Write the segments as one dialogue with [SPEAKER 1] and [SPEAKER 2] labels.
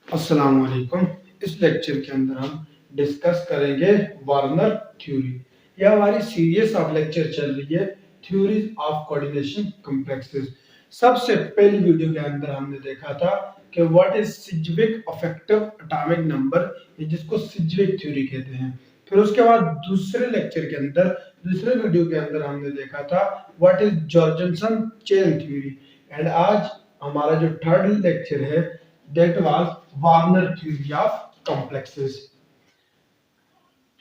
[SPEAKER 1] अस्सलाम वालेकुम। इस लेक्चर के अंदर हम डिस्कस करेंगे वार्नर थ्योरी। यह हमारी सीरीज ऑफ लेक्चर चल रही है, थ्योरीज ऑफ कोऑर्डिनेशन कॉम्प्लेक्सेस। सबसे पहली वीडियो के अंदर हमने देखा था कि what is Sidgwick effective atomic number, जिसको सिज्विक थ्योरी कहते हैं। फिर उसके बाद दूसरे लेक्चर के अंदर, दूसरे वीडियो के अंदर हमने देखा था what is Jorgensen chain theory. And आज हमारा जो थर्ड लेक्चर है that was Warner theory of complexes।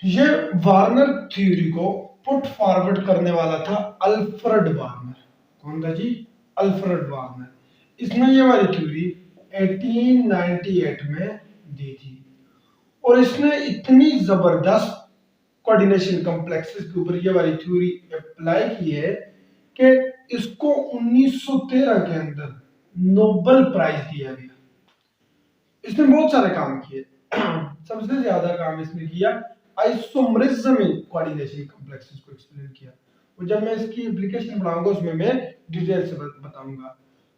[SPEAKER 1] ये वार्नर थ्योरी को पुट फॉरवर्ड करने वाला था अल्फ्रेड वार्नर। कौन था जी? Alfred Warner. इसने ये वाली थ्योरी 1898 में दी थी और इसने इतनी जबरदस्त कोऑर्डिनेशन कॉम्प्लेक्सेस के ऊपर ये वाली थ्योरी अप्लाई की है कि इसको 1913 के अंदर नोबेल प्राइज दिया गया। इसने बहुत सारे काम किए। सबसे ज्यादा काम इसने किया आइसोमरिज्म इन कोऑर्डिनेशन कॉम्प्लेक्सेस को एक्सप्लेन किया, और जब मैं इसकी एप्लीकेशन पढ़ाऊंगा उसमें मैं डिटेल से बताऊंगा।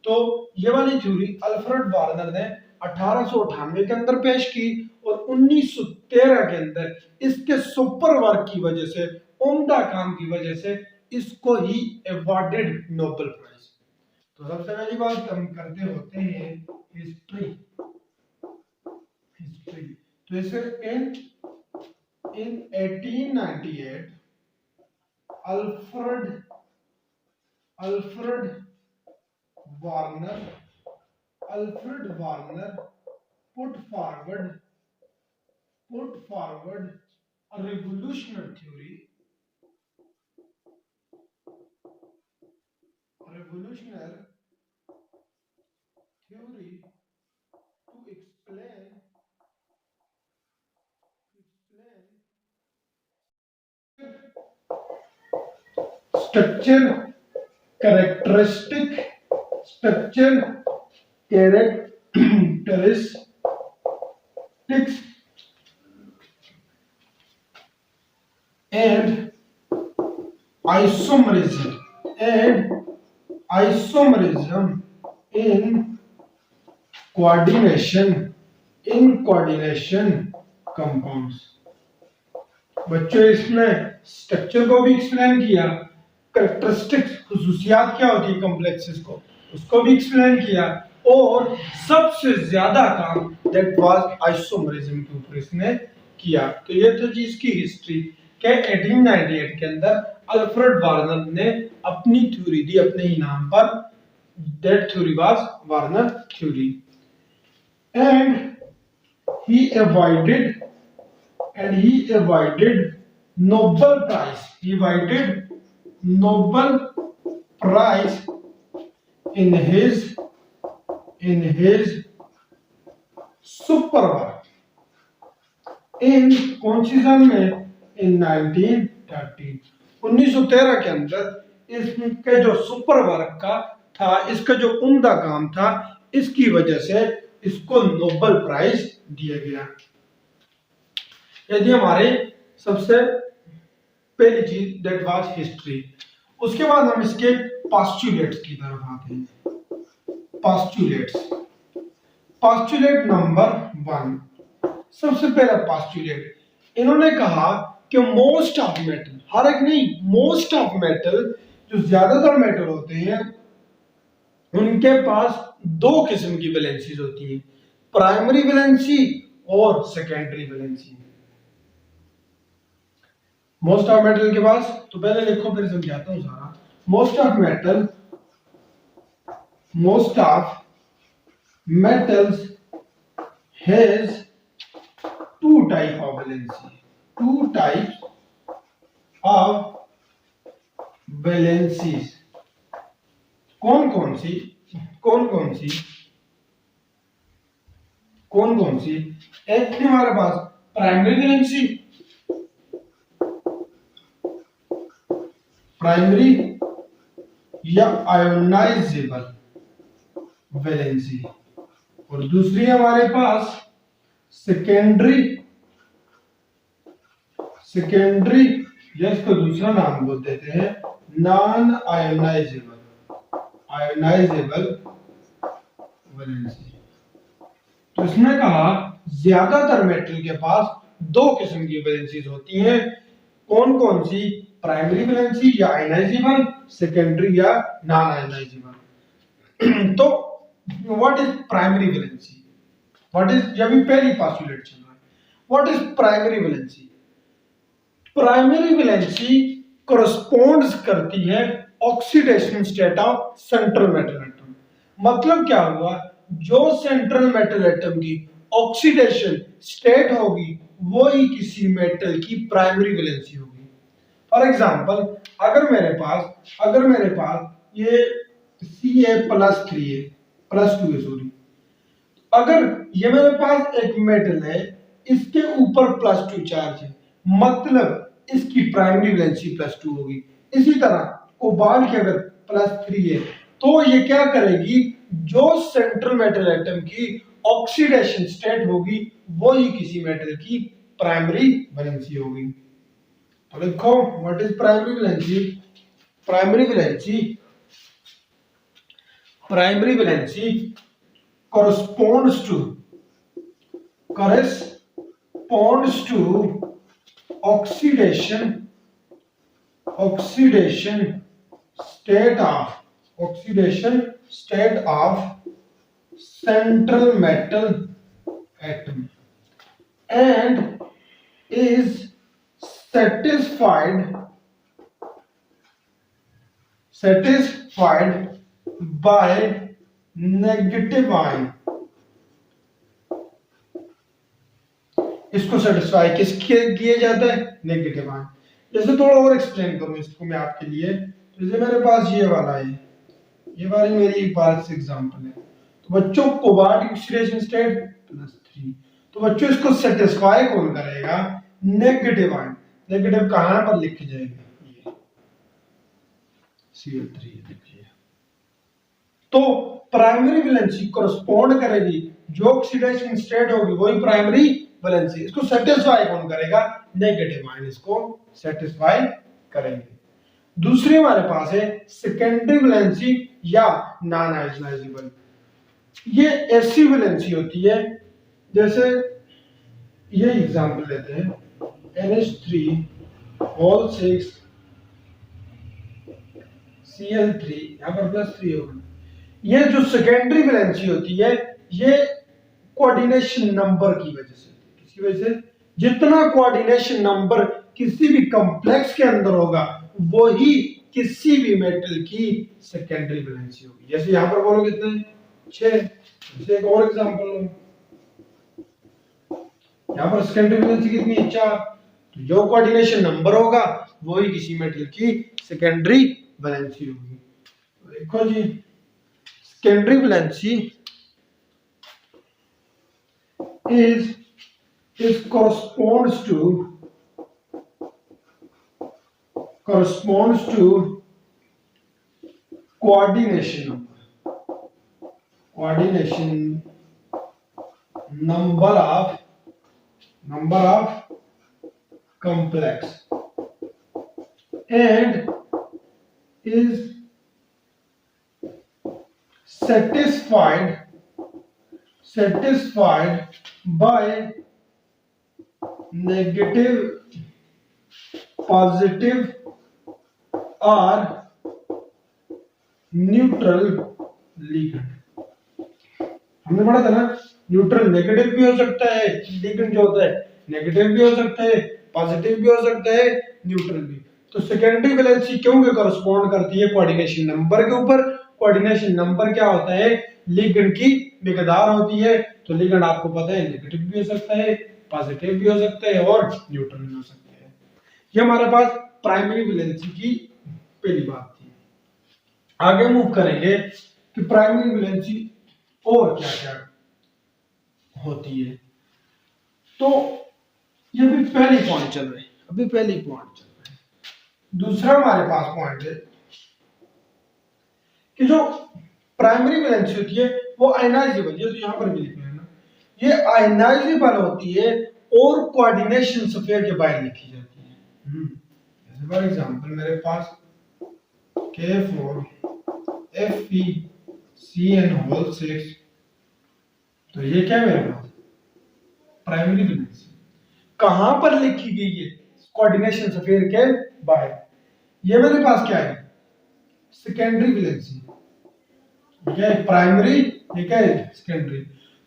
[SPEAKER 1] तो ये वाली थ्योरी अल्फ्रेड वार्नर ने 1898 के अंदर पेश की और 1913 के अंदर इसके सुपर वर्क की वजह से, उम्दा काम की वजह से इसको ही अवार्डेड नोबेल प्राइज। तो सबसे पहली बात हम करते होते हैं हिस्ट्री। तो इसे in 1898 Alfred Warner put forward a revolutionary theory to explain structure characteristics and isomerism in coordination compounds। बच्चों इसमें स्ट्रक्चर को भी एक्सप्लेन किया, कैरेक्टरिस्टिक्स खुसूसियात क्या होती है कॉम्प्लेक्सेस को उसको भी एक्सप्लेन किया, और सबसे ज्यादा काम दैट वाज आइसोमरिज्म के ऊपर इसने किया। तो ये था जी इसकी हिस्ट्री के 1898 के अंदर अल्फ्रेड वार्नर ने अपनी थ्योरी दी अपने ही नाम पर। That theory was Warner theory and he avoided Nobel Prize in his super work in कौन सी सन में? in 1913 के अंदर इसके जो सुपर वर्क का था, इसका जो उम्दा काम था, इसकी वजह से इसको नोबेल प्राइज दिया गया। यदि हमारे सबसे पहली चीज दैट वाज हिस्ट्री। उसके बाद हम इसके पोस्टुलेट्स की तरफ आते हैं। Postulate number 1। सबसे पहला पोस्टुलेट इन्होंने कहा कि मोस्ट ऑफ मेटल, हर एक नहीं, मोस्ट ऑफ मेटल, जो ज्यादातर मेटल होते हैं उनके पास दो किस्म की वैलेंसीज होती हैं, प्राइमरी वैलेंसी और secondary valency. Most of metal के पास, तो पहले लिखो फिर समझाता हूं सारा। Most of metals has two types of valencies। कौन कौन सी? एक थी हमारे पास प्राइमरी वैलेंसी, प्राइमरी या आयोनाइजेबल वैलेंसी, और दूसरी हमारे पास सेकेंडरी या इसको दूसरा नाम बोल देते हैं नॉन आयोनाइजेबल वैलेंसी। तो इसने कहा ज्यादातर मेटल के पास दो किस्म की वैलेंसीज होती हैं। कौन कौन सी? प्राइमरी वैलेंसी या आयनाइजेबल, सेकेंडरी या नॉन आयनाइजेबल। तो what is primary valency? What is, जब भी पहली पोस्टुलेट चल रहा है, what is primary valency? Primary valency corresponds करती है oxidation state of central metal atom. मतलब क्या हुआ? जो सेंट्रल मेटल एटम की ऑक्सीडेशन स्टेट होगी वो ही किसी मेटल की प्राइमरी वैलेंसी होगी। फॉर एग्जांपल, अगर मेरे पास ये Ca+3 है, +2 है सॉरी, अगर ये मेरे पास एक मेटल है, इसके ऊपर +2 चार्ज है, मतलब इसकी प्राइमरी वैलेंसी +2 होगी। इसी तरह कोबाल्ट की अगर +3 है, तो ये क्या करेगी? जो सेंट्रल मेटल एटम की ऑक्सीडेशन स्टेट होगी वो ही किसी मेटल की प्राइमरी वैलेंसी होगी। तो देखो, what is primary valency? Primary valency primary valency corresponds to oxidation state of central metal atom and is satisfied by negative ion। इसको सेटिस्फाई किसके किए जाता है? Negative ion. जैसे थोड़ा और एक्सप्लेन करूं इसको मैं आपके लिए, तो जैसे मेरे पास ये वाला है, ये वाली मेरी एक बार से एग्जांपल है। तो बच्चों, कोबाल्ट ऑक्सीडेशन स्टेट +3, तो बच्चों इसको सेटिस्फाई कौन करेगा? Negative ion. नेगेटिव कहां पर लिख जाएगा? ये Cl3 लिख लिया। तो प्राइमरी वैलेंसी कॉरस्पॉन्ड करेगी, जो ऑक्सीडेशन स्टेट होगी वही प्राइमरी वैलेंसी। इसको सेटिस्फाई कौन करेगा? नेगेटिव आयन इसको सेटिस्फाई करेंगे। दूसरी हमारे पास है सेकेंडरी वैलेंसी या नॉन आयनाइजेबल। ये ऐसी वैलेंसी होती है, जैसे ये एग्जांपल लेते हैं, NH3 Cl3, यहां पर +3 होगा। ये जो सेकेंडरी वैलेंसी होती है, ये कोऑर्डिनेशन नंबर की वजह से, किसकी वजह से? जितना कोऑर्डिनेशन नंबर किसी भी कॉम्प्लेक्स के अंदर होगा वही किसी भी मेटल की सेकेंडरी वैलेंसी होगी। जैसे यहां पर बोलो कितने? 6। जैसे एक और एग्जांपल लो, यहां पर सेकेंडरी वैलेंसी कितनी है? 4। तो जो कोऑर्डिनेशन नंबर होगा वही किसी मेटल की सेकेंडरी वैलेंसी होगी। तो देखो जी, secondary valency is corresponds to coordination number of complex and is satisfied by negative, positive or neutral ligand. हमने पढ़ा था ना, न्यूट्रल नेगेटिव भी हो सकता है, लिगेंड जो होता है नेगेटिव भी हो सकता है, पॉजिटिव भी हो सकता है, न्यूट्रल भी। तो सेकेंडरी वैलेंसी क्यों के कॉरस्पॉन्ड करती है कोऑर्डिनेशन नंबर के ऊपर। कोऑर्डिनेशन नंबर क्या होता है? लिगेंड की मिकदार होती है। तो लिगेंड आपको पता है नेगेटिव भी हो सकता है, पॉजिटिव भी हो सकता है और न्यूट्रल भी हो सकता है। ये हमारे पास प्राइमरी वैलेंसी की पहली बात थी। आगे मूव करेंगे कि प्राइमरी वैलेंसी और क्या क्या होती है। तो ये भी पहली पॉइंट चल रही है, अभी पहली पॉइंट चल रही है। दूसरा हमारे पास पॉइंट है कि जो प्राइमरी वैलेंसी होती है वो आयनाइजेबल, ये तो यहां पर भी लिखना है ना, ये आयनाइजेबल होती है और कोऑर्डिनेशन स्फीयर के बाहर लिखी जाती है। जैसे फॉर एग्जांपल मेरे पास K4 FeCN6, तो तो ये क्या है मेरे पास प्राइमरी वैलेंसी। कहां पर लिखी गई है कोऑर्डिनेशन स्फीयर के बाहर। ये मेरे पास क्या है सेकेंडरी वैलेंसी, ठीक है प्राइमरी ठीक है सेकेंडरी।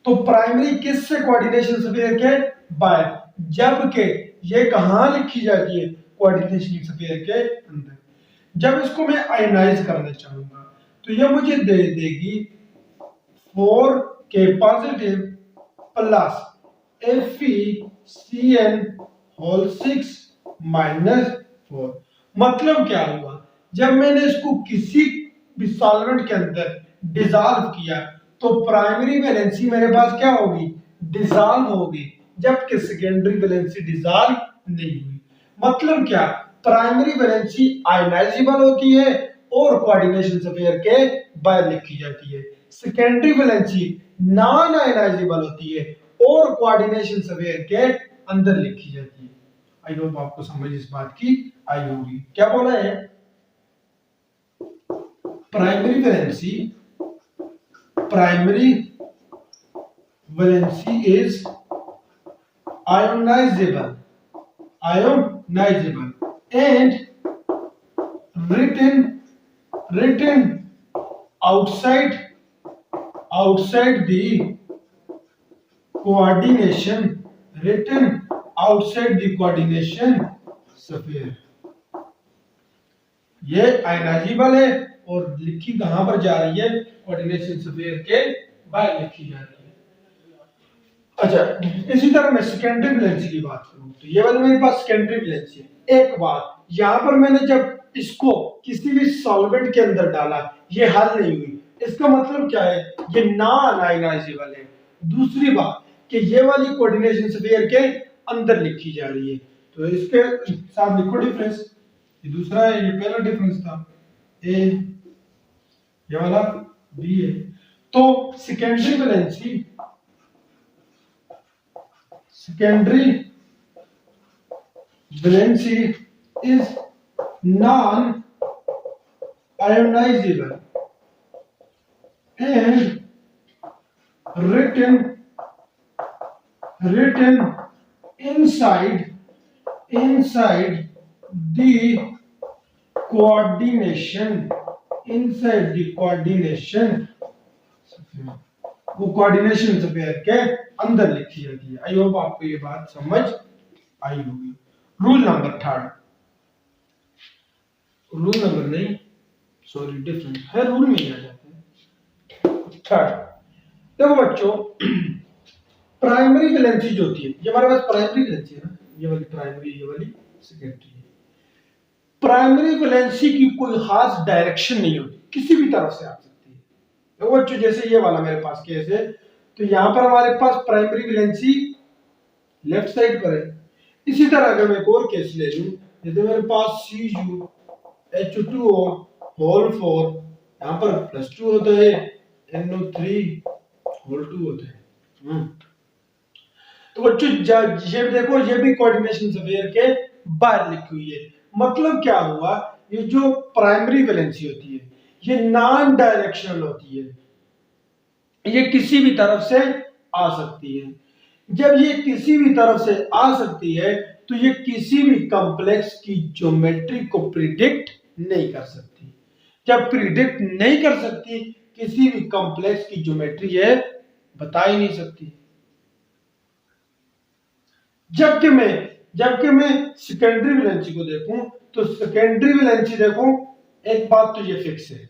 [SPEAKER 1] तो प्राइमरी किस से कोऑर्डिनेशन स्फीयर के बाहर, जबकि ये कहां लिखी जाती है कोऑर्डिनेशन स्फीयर के अंदर। जब इसको मैं आयनाइज करना चाहूंगा तो ये मुझे दे देगी 4 के positive plus FeCN whole 6 minus 4। मतलब क्या हुआ, जब मैंने इसको किसी भी सॉल्वेंट के अंदर डिसॉल्व किया तो प्राइमरी वैलेंसी मेरे पास क्या होगी डिसॉल्व होगी, जबकि सेकेंडरी वैलेंसी डिसॉल्व नहीं हुई। मतलब क्या प्राइमरी वैलेंसी आयनाइजेबल होती है और कोऑर्डिनेशन स्फीयर के बाहर लिखी जाती है, सेकेंडरी वैलेंसी नॉन आयनाइजेबल होती है और कोऑर्डिनेशन स्फीयर के अंदर लिखी जाती है। आई होप आपको समझ इस बात की आई होगी। क्या बोला है primary valency is ionizable and written outside the coordination sphere। ये आयनाइजेबल है और लिखी कहां पर जा रही है कोऑर्डिनेशन स्फीयर के बाहर लिखी जा रही है। अच्छा इसी तरह मैं सेकेंडरी वैलेंसी की बात करूं तो ये वाला मेरे पास सेकेंडरी वैलेंसी है। एक बात यहां पर मैंने जब इसको किसी भी सॉल्वेंट के अंदर डाला ये हल नहीं हुई, इसका मतलब क्या है ये नॉन आयनाइजेबल है। दूसरी बात कि ये वाली कोऑर्डिनेशन स्फीयर के अंदर लिखी जा रही है, तो इसके साथ लिखो डिफरेंस। ये दूसरा है, ये पहला डिफरेंस था ए, ये वाला बी है। तो secondary valency is non-ionizable and written inside the coordination वो कोऑर्डिनेशन स्फीयर के अंदर लिखी जाती है। आई होप आपको ये बात समझ आई होगी। रूल नंबर नहीं सॉरी डिफरेंट है, रूल में ही आ जाते हैं। थर्ड देखो बच्चों प्राइमरी वैलेंसी जो होती है, ये हमारे पास प्राइमरी वैलेंसी है ना, ये वाली प्राइमरी ये वाली सेकेंडरी है। प्राइमरी वैलेंसी की कोई खास डायरेक्शन नहीं होती, किसी भी तरफ से आ सकती है। देखो बच्चों जैसे ये वाला मेरे पास केस है तो यहां पर हमारे पास प्राइमरी वैलेंसी लेफ्ट साइड पर है। इसी तरह अगर मैं एक और केस ले लूं जैसे मेरे पास CuH2O होल 4 यहां पर +2 होता है, NO3 होल 2 होता है। तो बच्चों ये देखो ये भी कोऑर्डिनेशन स्फीयर के बाहर लिखी हुई है। मतलब क्या हुआ, ये जो प्राइमरी वैलेंसी होती है ये नॉन डायरेक्शनल होती है, ये किसी भी तरफ से आ सकती है। जब ये किसी भी तरफ से आ सकती है तो ये किसी भी कॉम्प्लेक्स की ज्योमेट्री को प्रिडिक्ट नहीं कर सकती। जब प्रिडिक्ट नहीं कर सकती किसी भी कॉम्प्लेक्स की ज्योमेट्री ये बता ही नहीं सकती। जबकि मैं सेकेंडरी वैलेंसी को देखूं तो सेकेंडरी वैलेंसी देखो एक बात तो ये फिक्स है,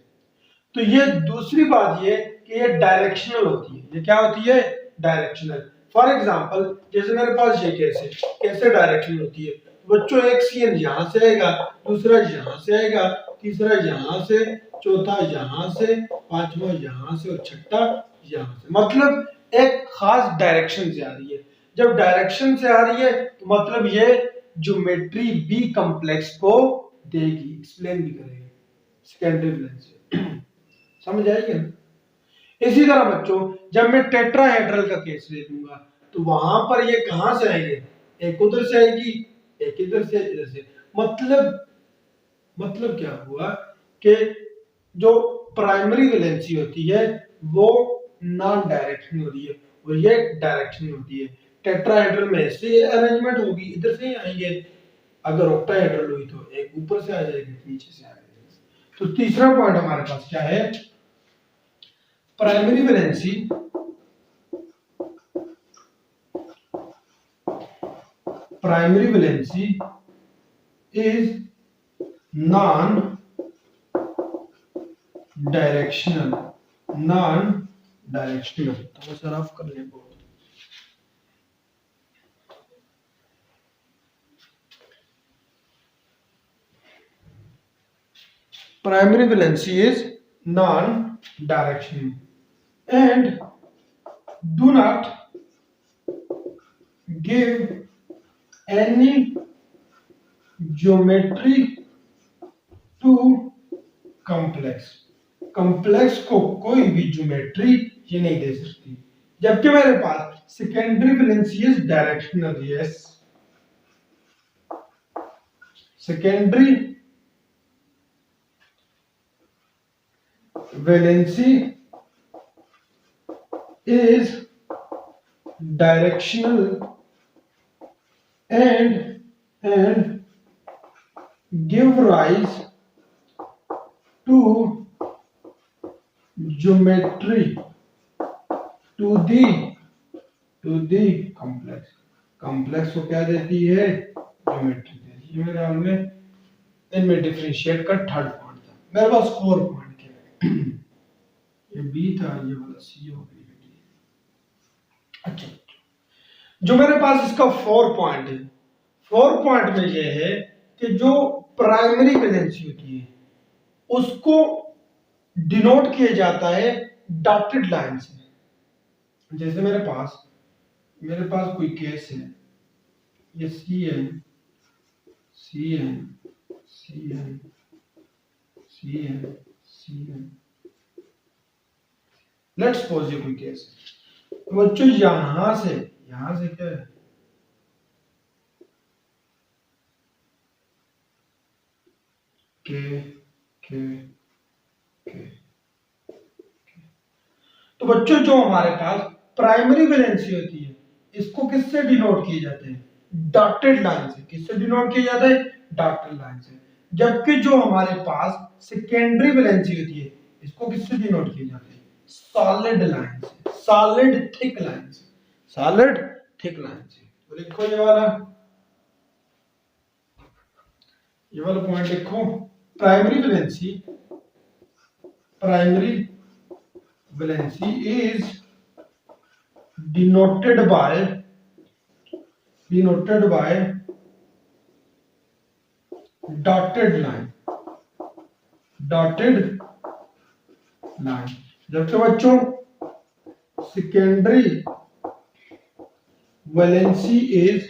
[SPEAKER 1] तो ये दूसरी बात ये कि ये डायरेक्शनल होती है। ये क्या होती है डायरेक्शनल। फॉर एग्जांपल जैसे मेरे पास ये केस है, कैसे डायरेक्शनल होती है बच्चों, एक CN यहां से आएगा, दूसरा यहां से आएगा, तीसरा यहां से, चौथा यहां से, पांचवा यहां से और छठा यहां से। मतलब एक खास डायरेक्शन से आ रही है। जब डायरेक्शन से आ रही है तो मतलब ये ज्योमेट्री बी कॉम्प्लेक्स को देगी, एक्सप्लेन भी करेगी सेकेंडरी वैलेंसी। समझ आएगी ना। इसी तरह बच्चों जब मैं टेट्राहेड्रल का केस ले लूंगा तो वहां पर ये कहां से आएंगे, एक उधर से आएगी एक इधर से। मतलब क्या हुआ कि जो प्राइमरी वैलेंसी होती है वो नॉन डायरेक्शनल हो रही है और ये डायरेक्शन होती है। टेट्राहेड्रल में ऐसे अरेंजमेंट होगी, इधर से ही आएंगे। अगर ऑक्टाहेड्रल हुई तो एक ऊपर से आ जाएगी, नीचे से आ जाएगी। तो तीसरा पॉइंट हमारे पास क्या है, primary valency is non directional. तो सर आप कर ले बहुत। Primary valency is non-directional and do not give any geometry to complex। complex को कोई भी ज्योमेट्री ये नहीं दे सकती। जबकि मेरे पास secondary valency is directional. Yes, secondary valency is directional and give rise to geometry to the complex को क्या देती है, ज्योमेट्री देती है। मेरे हाल में इनमें डिफरेंशिएट का थर्ड पॉइंट था। मेरे पास 4 पॉइंट क्या है, ये बी था, ये वाला सी हो गई। अच्छा, जो मेरे पास इसका 4 पॉइंट है, 4 पॉइंट में ये है कि जो प्राइमरी वैलेंसी होती है उसको डिनोट किया जाता है डॉटेड लाइन से। जैसे मेरे पास कोई केस है, ये C N C N C N C N C N, let's suppose ये कोई केस है। तो बच्चों यहां से क्या है, के के के। तो बच्चों जो हमारे पास प्राइमरी वैलेंसी होती है इसको किससे डिनोट किए जाते हैं, डॉटेड लाइन से। किससे डिनोट किया जाता है, डॉटेड लाइन से। जबकि जो हमारे पास सेकेंडरी वैलेंसी होती है इसको किससे डिनोट किया जाता है, सॉलिड लाइन से, सॉलिड थिक लाइन से, सॉलिड थिक लाइन से। तो लिखो ये वाला पॉइंट लिखो, primary valency is denoted by dotted line। जबकि बच्चों secondary valency is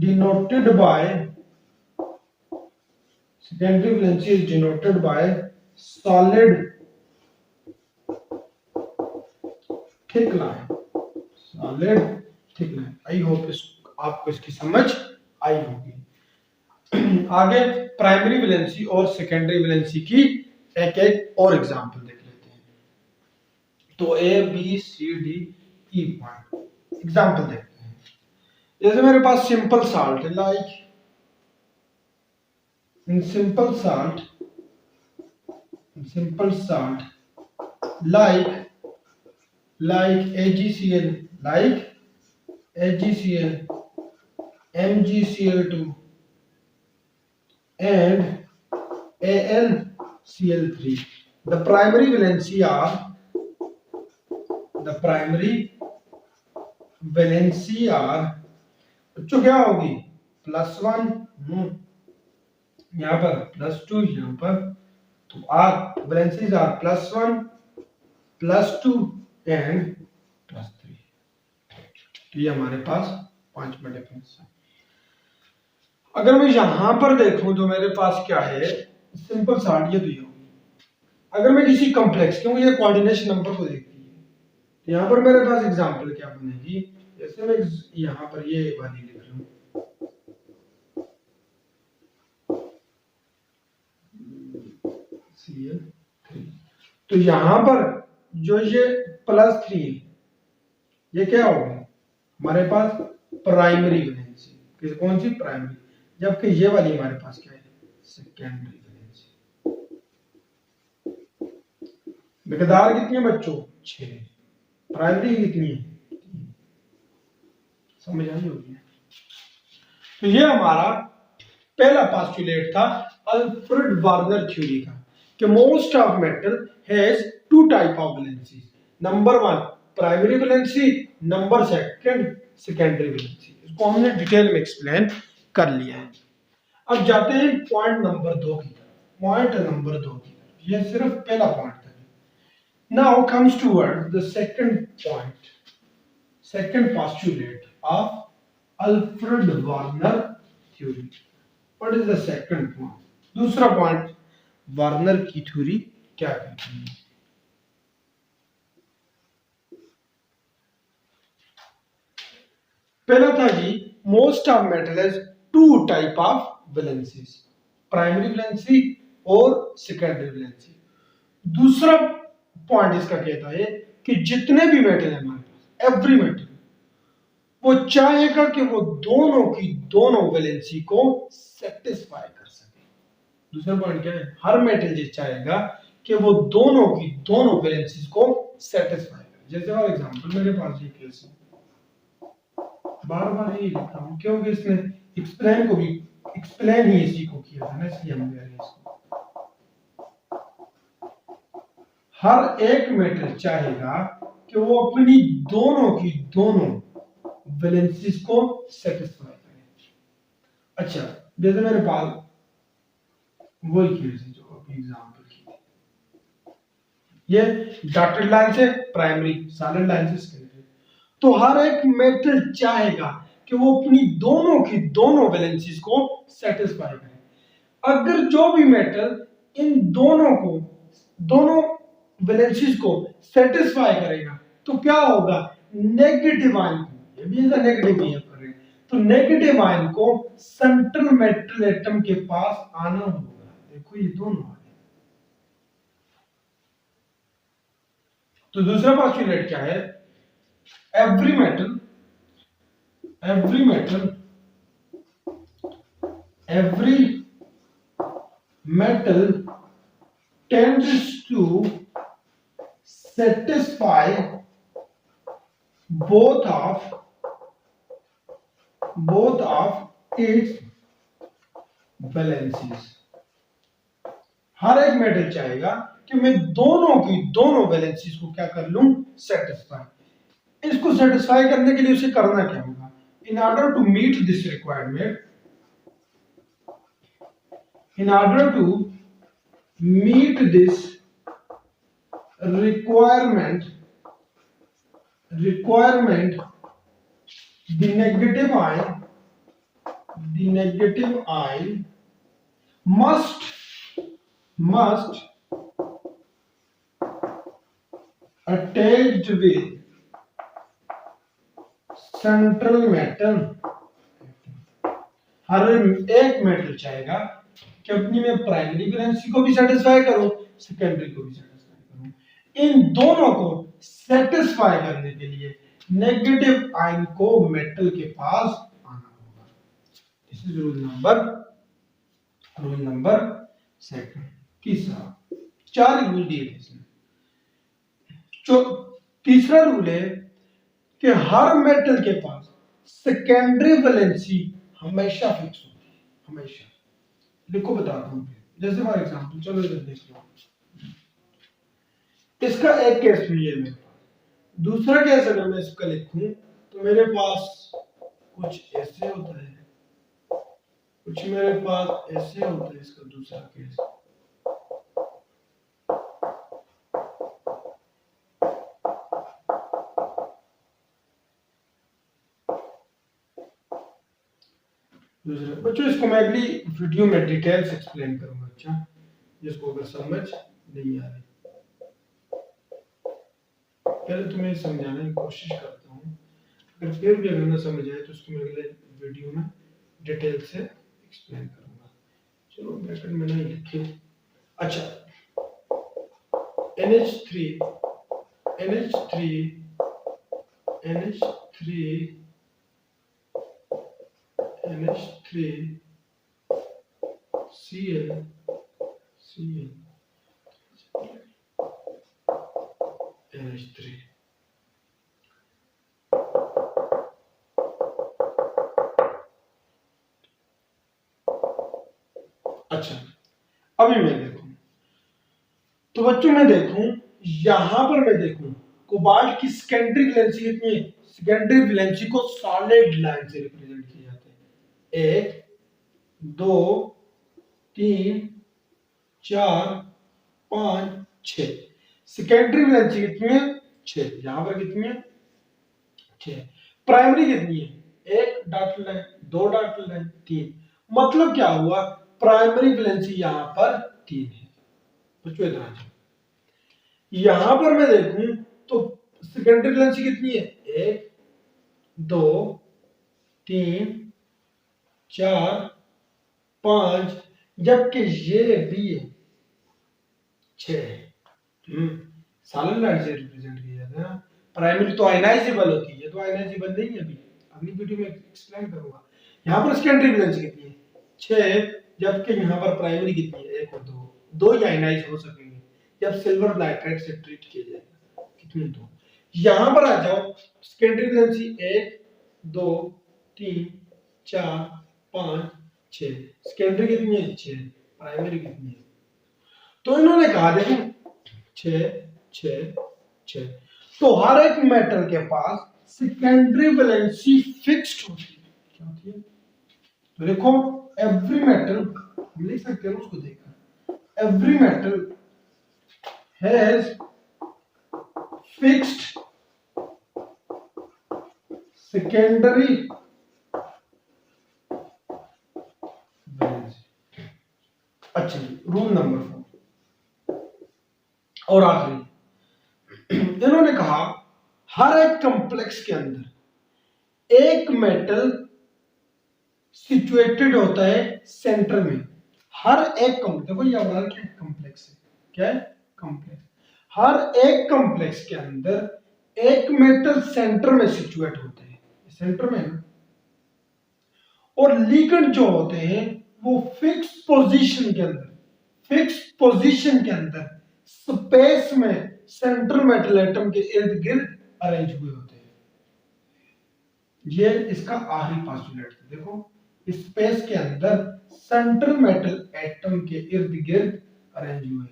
[SPEAKER 1] denoted by solid thick line. I hope आपको इसकी समझ आई होगी। आगे प्राइमरी वैलेंसी और सेकेंडरी वैलेंसी की एक और एग्जांपल देख लेते हैं। तो A B C D E point example देखते हैं। जैसे मेरे पास सिंपल साल्ट है, like in simple salt like AgCl, MgCl2 and AlCl3। The primary valency are बच्चों क्या होगी, +1, यहाँ पर +2, यहाँ पर। तो आर वैलेंसीज आर +1, +2 एंड +3। तो ये हमारे पास 5 में डिफरेंस है। अगर मैं यहां पर देखूं तो मेरे पास क्या है, सिंपल साल्ट ये तो ये होगी। अगर मैं किसी कॉम्प्लेक्स, क्योंकि ये कोऑर्डिनेशन नंबर को देखती है, तो यहां पर मेरे पास एग्जांपल क्या बनेगी, जैसे मैं यहां पर ये वाली लिख रहा हूं, Cl3। तो यहां पर जो ये +3 ये क्या हो गया हमारे पास प्राइमरी वैलेंसी, कौन सी प्राइमरी, जबकि ये वाली हमारे पास क्या है सेकेंडरी वैलेंसी। मिकदार कितनी है बच्चों 6, प्राइमरी कितनी है, समझ आई होगी। तो ये हमारा पहला पोस्टुलेट था अल्फ्रेड वार्नर थ्योरी का कि most of metal has two type of valency, number 1 primary valency, number second secondary valency. इसको हमने डिटेल में एक्सप्लेन कर लिया है। अब जाते हैं पॉइंट नंबर 2 की तरफ। पॉइंट नंबर 2 की तरफ, ये सिर्फ पहला पॉइंट था। Now comes toward the second point, second postulate of Alfred Werner theory. What is the second point, दूसरा पॉइंट वार्नर की थ्योरी क्या कहती है। पहला था जी most of metal has two type of valencies, primary valency और सेकेंडरी वैलेंसी। दूसरा पॉइंट इसका कहता है कि जितने भी मेटल है हमारे पास, एवरी मेटल, वो चाहेगा कि वो दोनों की दोनों वैलेंसी को सेटिस्फाई कर सके। दूसरा पॉइंट क्या है, हर मेटल ये चाहेगा कि वो दोनों की दोनों वैलेंसीज को सेटिस्फाई करे। जैसे फॉर एग्जांपल मेरे पास ये केस है, बार बार यही लिखता हूं क्योंकि इसने एक्सप्लेन ही इसी को किया था ना, इसलिए हम ले रहे हैं इसको। हर एक मेटल चाहेगा कि वो अपनी दोनों की दोनों वैलेंसीज को सेटिस्फाई करे। अच्छा, जैसे मेरे पास वही केस है जो अभी एग्जांपल की थी, ये डॉटेड लाइन से प्राइमरी, सॉलिड लाइन से सेकेंडरी। तो हर एक मेटल चाहेगा कि वो अपनी दोनों की दोनों वैलेंसीज को सेटिस्फाई करे। अगर जो भी मेटल इन दोनों को, दोनों वैलेंसीज को सेटिस्फाई करेगा तो क्या होगा, नेगेटिव आयन को, ये भी इज नेगेटिव बिहेव कर रहे हैं, तो नेगेटिव आयन को सेंट्रल मेटल एटम के पास आना होगा। देखो ये दोनों आ गए। तो दूसरा पोस्टुलेट क्या है, every metal, every metal, every metal tends to satisfy both of its valencies। हर एक मेटल चाहेगा कि मैं दोनों की दोनों वैलेंसीज को क्या कर लूं, सेटिस्फाई। इसको सेटिस्फाई करने के लिए उसे करना क्या होगा, in order to meet this requirement, in order to meet this requirement, the negative ion must attached with central metal। हर एक मेटल चाहेगा कि अपनी मैं प्राइमरी वैलेंसी को भी सेटिस्फाई करूं, सेकेंडरी को भी सेटिस्फाई करूं। इन दोनों को सेटिस्फाई करने के लिए नेगेटिव आयन को मेटल के पास आना होगा। This is rule number second. तीसरा, 4 रूल दिए थे इसमें। जो तीसरा रूल है कि हर मेटल के पास सेकेंडरी वैलेंसी हमेशा फिक्स होती है, हमेशा। लिखो बताता हूं, जैसे फॉर एग्जांपल, चलो इधर देख लो, इसका एक केस भी है मेरे पास। दूसरा केस अगर मैं इसका लिखूं तो मेरे पास कुछ ऐसे होता है, कुछ मेरे पास ऐसे होता है। इसका दूसरा केस, दूसरा बच्चों इसको मैं अगली वीडियो में डिटेल से एक्सप्लेन करूंगा। अच्छा, जिसको अगर समझ नहीं आ रही, पहले तुम्हें समझाने की कोशिश करता हूँ, अगर फिर भी अगर ना समझ आए तो उसको मैं अगले वीडियो में डिटेल से एक्सप्लेन करूंगा। चलो ब्रैकेट में नहीं लिखे। अच्छा, NH3 NH3 Cl NH3। अच्छा, अभी मैं देखूं तो बच्चों मैं देखूं, यहां पर मैं देखूं कोबाल्ट की सेकेंडरी वैलेंसी कितनी है? सेकेंडरी वैलेंसी को सॉलिड लाइन से रिप्रेजेंट किया जाता है। 1 2 3 4 5 6। सेकेंडरी वैलेंसी कितनी है? 6। यहां पर कितनी है? 6। प्राइमरी कितनी है? 1 डॉट लाइन, 2 डॉट लाइन, 3। मतलब क्या हुआ? प्राइमरी वैलेंसी यहां पर 3 है। बच्चों इधर आ जाओ, यहां पर मैं देखूं तो सेकेंडरी वैलेंसी कितनी है? 1 2 3 4 5, जबकि ये भी है 6। सालन लाइन से रिप्रेजेंट किया जाता है ना। प्राइमरी तो आयनाइजेबल होती है, तो आयनाइजेबल नहीं है। अभी अगली वीडियो में एक्सप्लेन करूंगा। यहाँ पर सेकेंडरी वैलेंसी कितनी है? 6, जबकि यहाँ पर प्राइमरी कितनी है? 1 और 2। दो ही आयनाइज हो सकेंगे जब सिल्वर नाइट्रेट से ट्रीट किया जाएगा। कितनी? 2। यहाँ पर आ जाओ, सेकेंडरी वैलेंसी 1 2 3 4 5 6। सेकेंडरी कितनी है? 6। प्राइमरी कितनी है? तो इन्होंने कहा देखो 6 6 6। तो हर एक मेटल के पास सेकेंडरी वैलेंसी फिक्स्ड होती है। क्या होती है? तो देखो, एवरी मेटल, हम लिख सकते हैं उसको, देखा, every metal has fixed secondary valency. अच्छा, रूल नंबर 4 और आखिरी, इन्होंने कहा हर एक कॉम्प्लेक्स के अंदर एक मेटल सिचुएटेड होता है सेंटर में। हर एक कॉम्प्लेक्स, देखो ये हमारा क्या कॉम्प्लेक्स है? क्या है? कॉम्प्लेक्स। हर एक कॉम्प्लेक्स के अंदर एक मेटल सेंटर में सिचुएट होते हैं, सेंटर में ना। और लिगेंड जो होते हैं वो फिक्स पोजीशन के अंदर, फिक्स पोजीशन के अंदर स्पेस में सेंट्रल मेटल एटम के इर्द गिर्द अरेंज हुए होते हैं। ये इसका आखिरी पोस्टुलेट है। देखो, स्पेस के अंदर सेंट्रल मेटल एटम के इर्द गिर्द अरेंज हुए।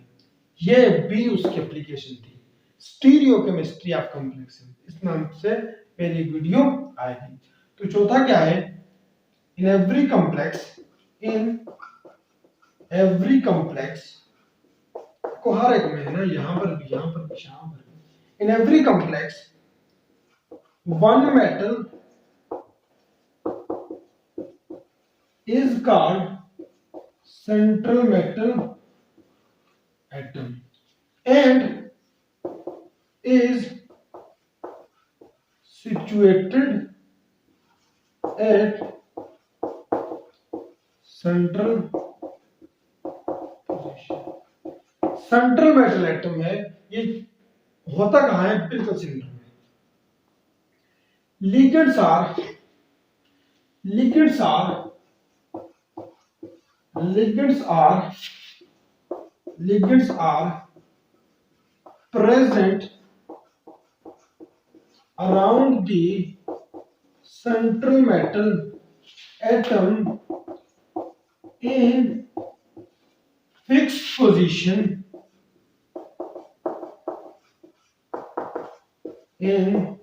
[SPEAKER 1] ये भी उसकी एप्लीकेशन थी, स्टीरियो केमिस्ट्री ऑफ कॉम्प्लेक्स, इस नाम से मेरी वीडियो आएगी। तो चौथा क्या है? In every complex, in every complex को हर एक में है ना, यहां पर भी, यहां पर भी, यहां पर भी, in every complex one metal is called central metal atom and is situated at central position। Central metal atom है, ये होता कहां है? बिल्कुल सेंटर में। ligands are ligands are ligands are ligands are present around the central metal atom in fixed position in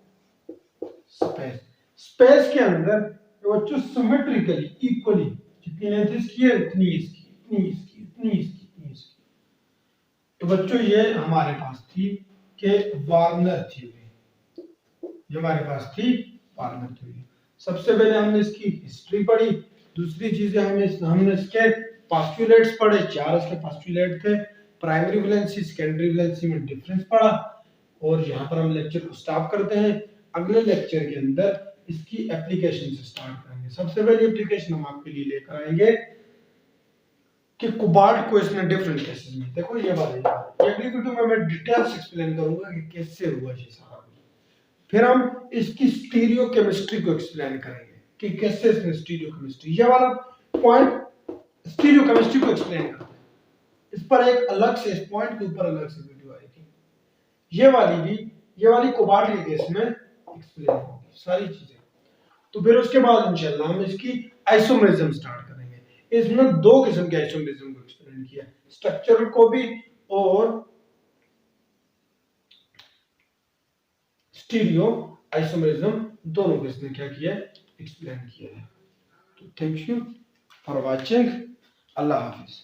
[SPEAKER 1] space। Space के अंदर बच्चों सिमेट्रिकली, इक्वली, जितनी लेंथ इसकी है इतनी इसकी, इतनी इसकी, इतनी इसकी, इतनी इसकी। तो बच्चों ये हमारे पास थी कि वार्नर थ्योरी, ये हमारे पास थी वार्नर थ्योरी। सबसे पहले हमने इसकी हिस्ट्री पढ़ी। दूसरी चीजें हमने इसके पोस्टुलेट्स पढ़े। 4 इसके पोस्टुलेट थे। प्राइमरी वैलेंसी, सेकेंडरी वैलेंसी में डिफरेंस पढ़ा। और यहाँ पर हम लेक्चर को स्टॉप करते हैं। अगले लेक्चर के अंदर इसकी एप्लीकेशन से स्टार्ट करेंगे। सबसे पहली एप्लीकेशन हम आपके लिए लेकर आएंगे कि कोबाल्ट को इसमें डिफरेंट केसेस में, देखो ये बात है, अगली वीडियो में मैं डिटेल्स एक्सप्लेन करूंगा कि कैसे हुआ ये सारा। फिर हम इसकी स्टीरियो केमिस्ट्री को एक्सप्लेन करेंगे कि कैसे इसमें स्टीरियो केमिस्ट्री, ये वाला पॉइंट स्टीरियो केमिस्ट्री को एक्सप्लेन करते हैं। इस पर एक अलग से, इस पॉइंट के ऊपर अलग से वीडियो आएगी। ये वाली कोबाल्ट के केस में एक्सप्लेन होगी सारी चीजें। तो फिर उसके बाद इंशाल्लाह हम इसकी आइसोमेरिज्म स्टार्ट करेंगे। इसमें दो किस्म के आइसोमेरिज्म को एक्सप्लेन किया, स्ट्रक्चरल को भी और स्टीरियो आइसोमेरिज्म, दोनों को इसने क्या किया, एक्सप्लेन किया है। तो thank you for watching. Allah Hafiz.